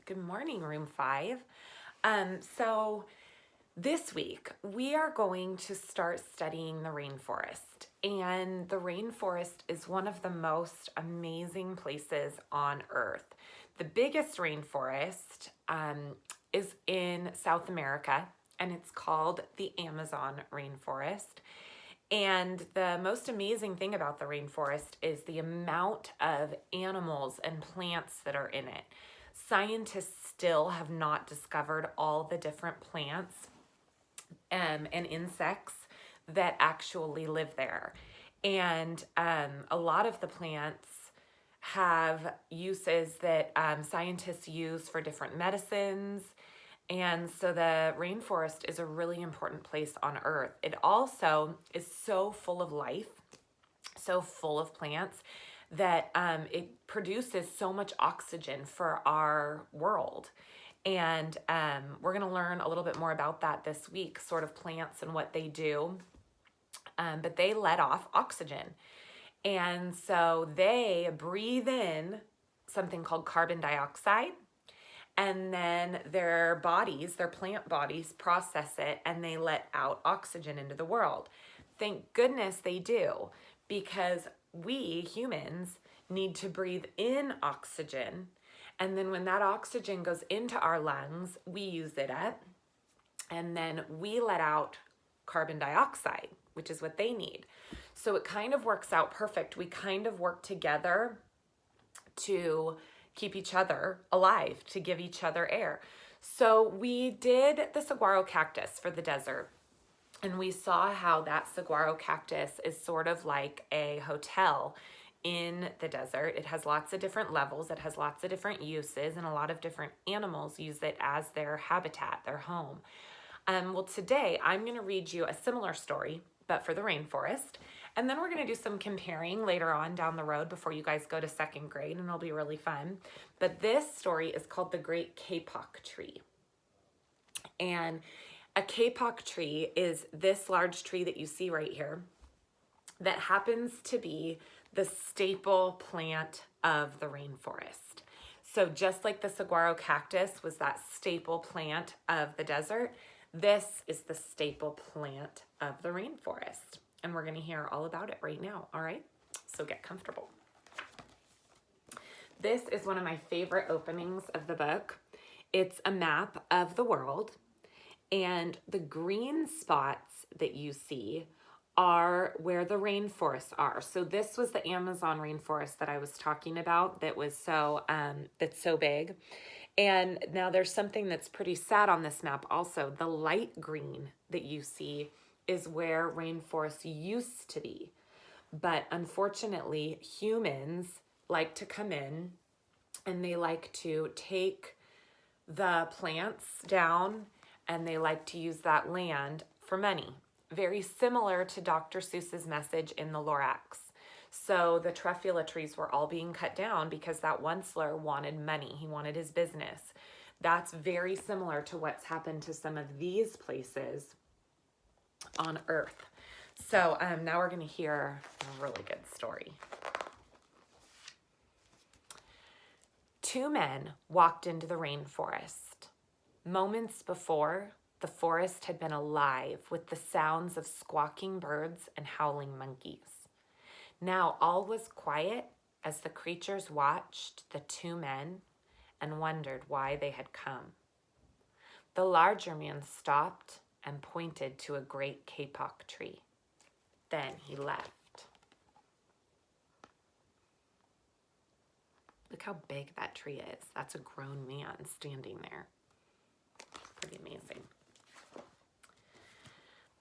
Good morning, Room 5. So this week we are going to start studying the rainforest. And the rainforest is one of the most amazing places on Earth. The biggest rainforest is in South America, and it's called the Amazon rainforest. And the most amazing thing about the rainforest is the amount of animals and plants that are in it. Scientists still have not discovered all the different plants and insects that actually live there. And a lot of the plants have uses that scientists use for different medicines. And so the rainforest is a really important place on Earth. It also is so full of life, so full of plants, that it produces so much oxygen for our world. And we're going to learn a little bit more about that this week, sort of plants and what they do. But they let off oxygen. And so they breathe in something called carbon dioxide. And then their bodies, their plant bodies, process it and they let out oxygen into the world. Thank goodness they do, because we humans need to breathe in oxygen. And then when that oxygen goes into our lungs, we use it up. And then we let out carbon dioxide, which is what they need. So it kind of works out perfect. We kind of work together to keep each other alive, to give each other air. So we did the saguaro cactus for the desert, and we saw how that saguaro cactus is sort of like a hotel in the desert. It has lots of different levels, it has lots of different uses, and a lot of different animals use it as their habitat, their home. Well, today I'm going to read you a similar story, but for the rainforest. And then we're going to do some comparing later on down the road before you guys go to second grade, and it'll be really fun. But this story is called The Great Kapok Tree. And a kapok tree is this large tree that you see right here that happens to be the staple plant of the rainforest. So just like the saguaro cactus was that staple plant of the desert, this is the staple plant of the rainforest. And we're going to hear all about it right now, all right? So get comfortable. This is one of my favorite openings of the book. It's a map of the world, and the green spots that you see are where the rainforests are. So this was the Amazon rainforest that I was talking about that was that's so big. And now there's something that's pretty sad on this map also. The light green that you see is where rainforests used to be. But unfortunately, humans like to come in and they like to take the plants down, and they like to use that land for money. Very similar to Dr. Seuss's message in the Lorax. So the truffula trees were all being cut down because that Onceler wanted money. He wanted his business. That's very similar to what's happened to some of these places on Earth. So now we're going to hear a really good story. Two men walked into the rainforest. Moments before, the forest had been alive with the sounds of squawking birds and howling monkeys. Now all was quiet as the creatures watched the two men and wondered why they had come. The larger man stopped and pointed to a great kapok tree. Then he left. Look how big that tree is. That's a grown man standing there. Pretty amazing.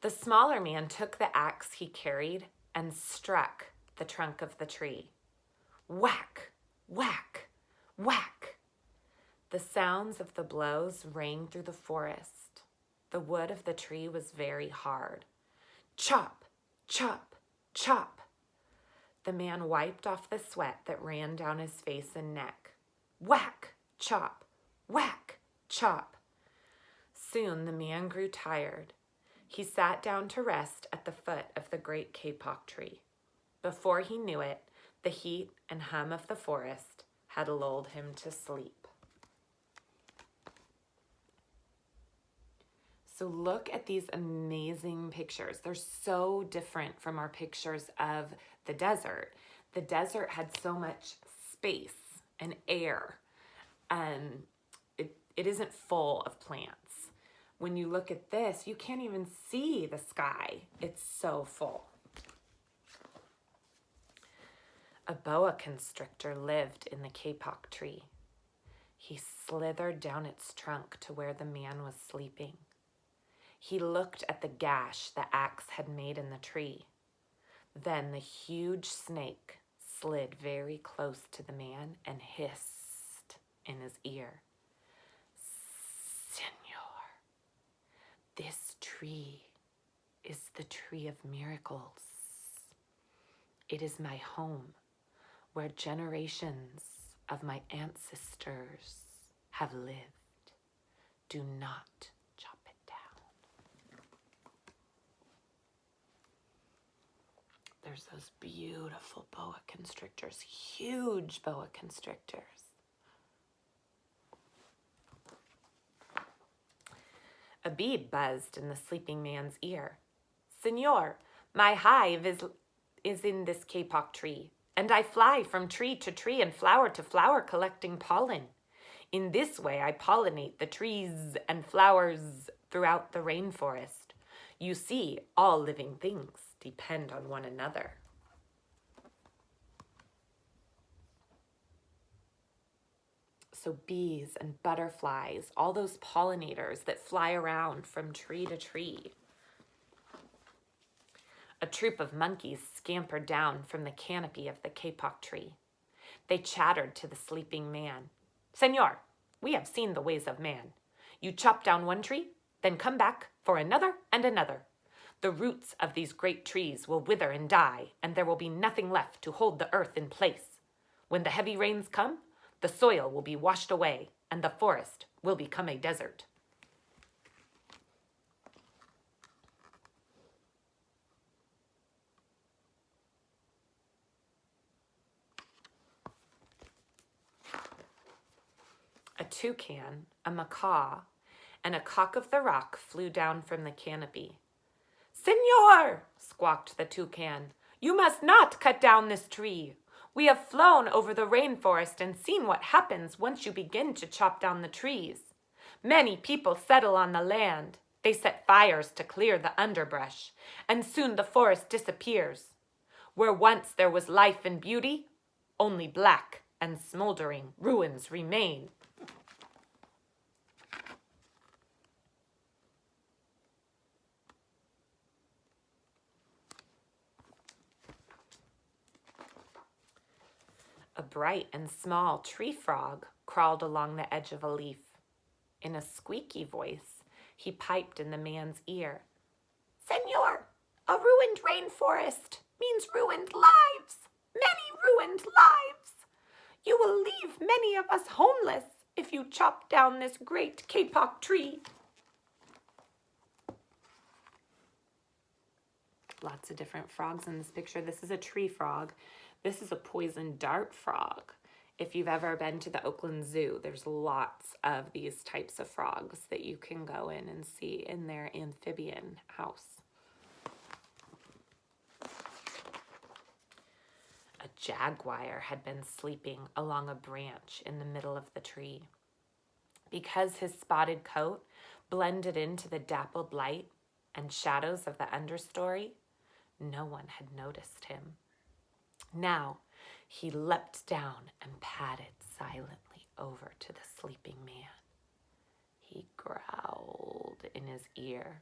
The smaller man took the axe he carried and struck the trunk of the tree. Whack, whack, whack. The sounds of the blows rang through the forest. The wood of the tree was very hard. Chop, chop, chop. The man wiped off the sweat that ran down his face and neck. Whack, chop, whack, chop. Soon the man grew tired. He sat down to rest at the foot of the great kapok tree. Before he knew it, the heat and hum of the forest had lulled him to sleep. So look at these amazing pictures. They're so different from our pictures of the desert. The desert had so much space and air. It isn't full of plants. When you look at this, you can't even see the sky. It's so full. A boa constrictor lived in the kapok tree. He slithered down its trunk to where the man was sleeping. He looked at the gash the axe had made in the tree. Then the huge snake slid very close to the man and hissed in his ear. Senor, this tree is the tree of miracles. It is my home where generations of my ancestors have lived. Do not chop it down. There's those beautiful boa constrictors, huge boa constrictors. A bee buzzed in the sleeping man's ear. Senor, my hive is in this kapok tree, and I fly from tree to tree and flower to flower collecting pollen. In this way, I pollinate the trees and flowers throughout the rainforest. You see, all living things depend on one another. So bees and butterflies, all those pollinators that fly around from tree to tree. A troop of monkeys scampered down from the canopy of the kapok tree. They chattered to the sleeping man. Senor, we have seen the ways of man. You chop down one tree, then come back for another and another. The roots of these great trees will wither and die, and there will be nothing left to hold the earth in place. When the heavy rains come, the soil will be washed away, and the forest will become a desert. A toucan, a macaw, and a cock of the rock flew down from the canopy. Senor, squawked the toucan, you must not cut down this tree. We have flown over the rainforest and seen what happens once you begin to chop down the trees. Many people settle on the land. They set fires to clear the underbrush, and soon the forest disappears. Where once there was life and beauty, only black and smoldering ruins remain. A bright and small tree frog crawled along the edge of a leaf. In a squeaky voice, he piped in the man's ear. Senor, a ruined rainforest means ruined lives, many ruined lives. You will leave many of us homeless if you chop down this great kapok tree. Lots of different frogs in this picture. This is a tree frog. This is a poison dart frog. If you've ever been to the Oakland Zoo, there's lots of these types of frogs that you can go in and see in their amphibian house. A jaguar had been sleeping along a branch in the middle of the tree. Because his spotted coat blended into the dappled light and shadows of the understory, no one had noticed him. Now, he leapt down and padded silently over to the sleeping man. He growled in his ear,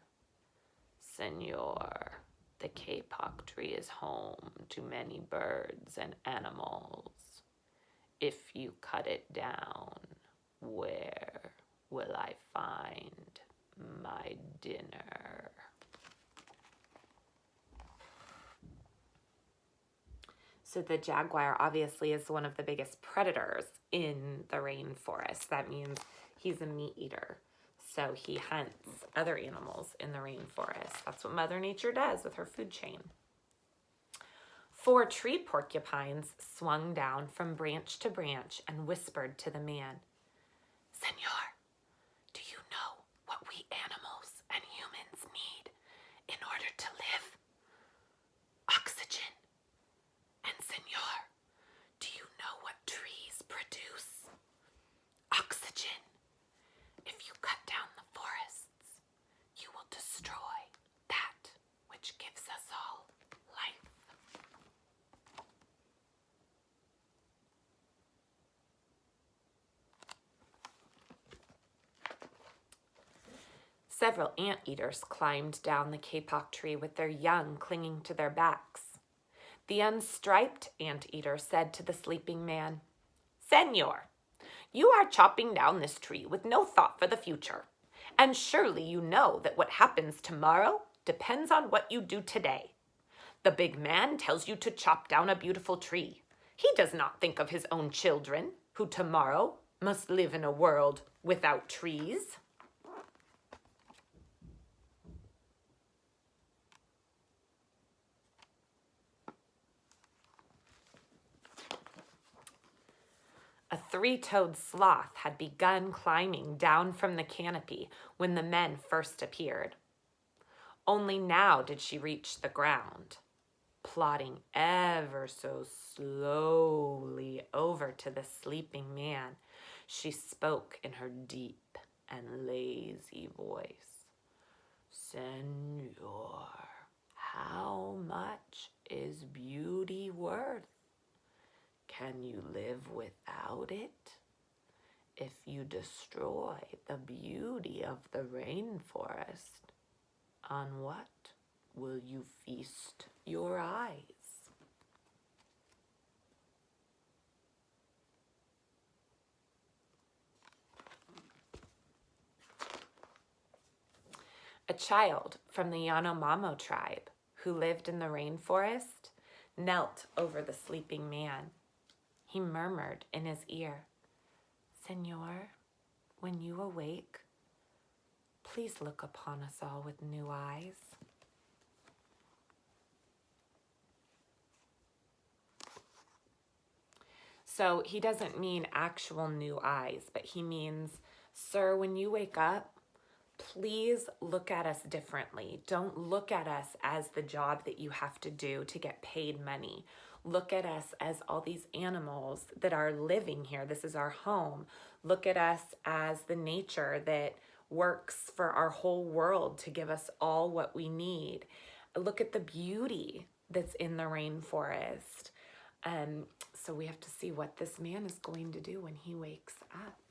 Senor, the kapok tree is home to many birds and animals. If you cut it down, where will I find my dinner? So the jaguar obviously is one of the biggest predators in the rainforest. That means he's a meat eater. So he hunts other animals in the rainforest. That's what Mother Nature does with her food chain. 4 tree porcupines swung down from branch to branch and whispered to the man, Senor, do you know what we animals and Several anteaters climbed down the kapok tree with their young clinging to their backs. The unstriped anteater said to the sleeping man, "Senor, you are chopping down this tree with no thought for the future, and surely you know that what happens tomorrow depends on what you do today. The big man tells you to chop down a beautiful tree. He does not think of his own children, who tomorrow must live in a world without trees." A three-toed sloth had begun climbing down from the canopy when the men first appeared. Only now did she reach the ground. Plodding ever so slowly over to the sleeping man, she spoke in her deep and lazy voice. "Senor, how much is beauty worth? Can you live without it? If you destroy the beauty of the rainforest, on what will you feast your eyes?" A child from the Yanomamo tribe who lived in the rainforest knelt over the sleeping man. He murmured in his ear, "Senor, when you awake, please look upon us all with new eyes." So he doesn't mean actual new eyes, but he means, "Sir, when you wake up, please look at us differently. Don't look at us as the job that you have to do to get paid money. Look at us as all these animals that are living here. This is our home. Look at us as the nature that works for our whole world to give us all what we need. Look at the beauty that's in the rainforest." So we have to see what this man is going to do when he wakes up.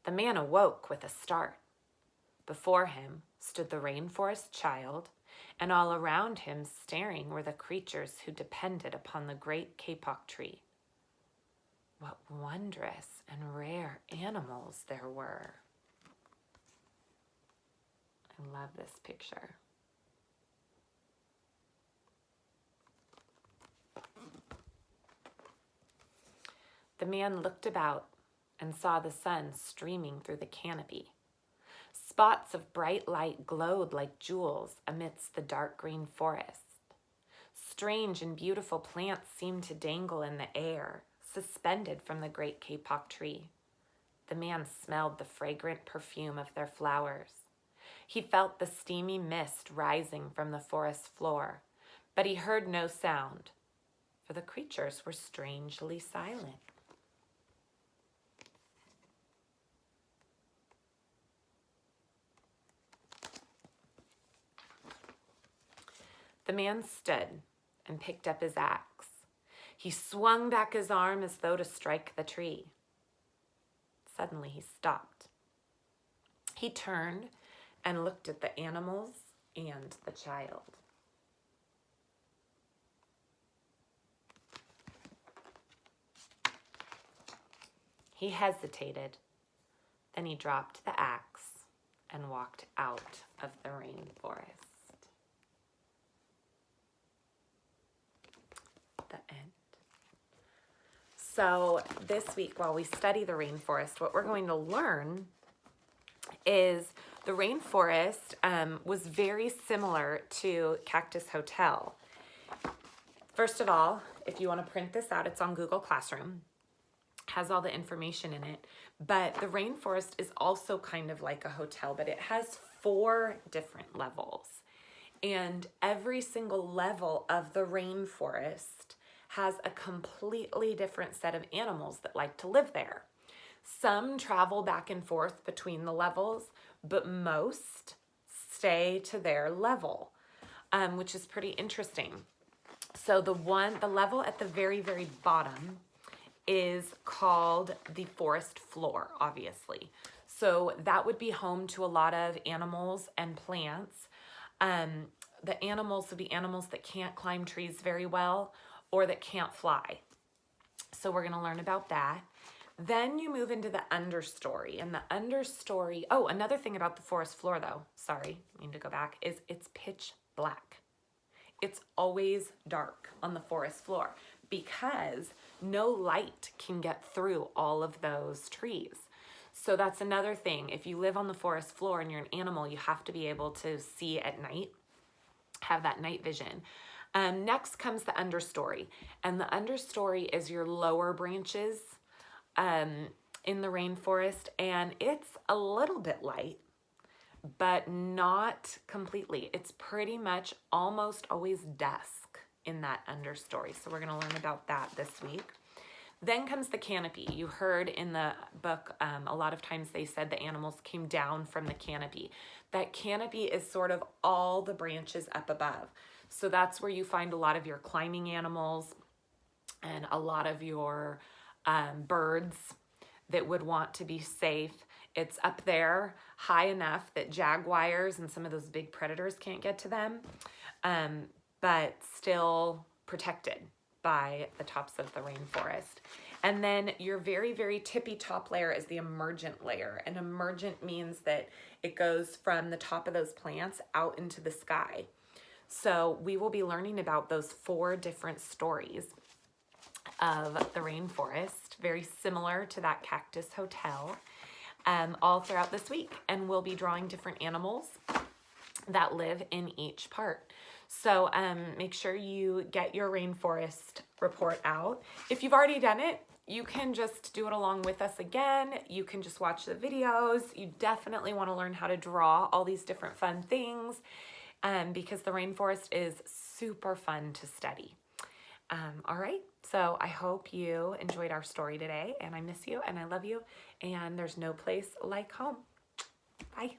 The man awoke with a start. Before him stood the rainforest child, and all around him staring were the creatures who depended upon the great kapok tree. What wondrous and rare animals there were. I love this picture. The man looked about and saw the sun streaming through the canopy. Spots of bright light glowed like jewels amidst the dark green forest. Strange and beautiful plants seemed to dangle in the air, suspended from the great kapok tree. The man smelled the fragrant perfume of their flowers. He felt the steamy mist rising from the forest floor, but he heard no sound, for the creatures were strangely silent. The man stood and picked up his axe. He swung back his arm as though to strike the tree. Suddenly he stopped. He turned and looked at the animals and the child. He hesitated. Then he dropped the axe and walked out of the rainforest. The end. So this week, while we study the rainforest, what we're going to learn is the rainforest was very similar to Cactus Hotel. First of all, if you want to print this out, it's on Google Classroom. Has all the information in it. But the rainforest is also kind of like a hotel, but it has 4 different levels. And every single level of the rainforest has a completely different set of animals that like to live there. Some travel back and forth between the levels, but most stay to their level, which is pretty interesting. So the level at the very, very bottom is called the forest floor, obviously. So that would be home to a lot of animals and plants. The animals would be animals that can't climb trees very well or that can't fly. So we're going to learn about that. Then you move into the understory. And the understory, oh, another thing about the forest floor though, sorry, I need to go back, is it's pitch black. It's always dark on the forest floor because no light can get through all of those trees. So that's another thing. If you live on the forest floor and you're an animal, you have to be able to see at night, have that night vision. Next comes the understory. And the understory is your lower branches in the rainforest. And it's a little bit light, but not completely. It's pretty much almost always dusk in that understory. So we're going to learn about that this week. Then comes the canopy. You heard in the book, a lot of times they said the animals came down from the canopy. That canopy is sort of all the branches up above. So that's where you find a lot of your climbing animals and a lot of your birds that would want to be safe. It's up there high enough that jaguars and some of those big predators can't get to them, but still protected by the tops of the rainforest. And then your very, very tippy top layer is the emergent layer. And emergent means that it goes from the top of those plants out into the sky. So we will be learning about those 4 different stories of the rainforest, very similar to that cactus hotel, all throughout this week. And we'll be drawing different animals that live in each part. So make sure you get your rainforest report out. If you've already done it, you can just do it along with us again. You can just watch the videos. You definitely want to learn how to draw all these different fun things because the rainforest is super fun to study. All right, so I hope you enjoyed our story today, and I miss you and I love you, and there's no place like home. Bye.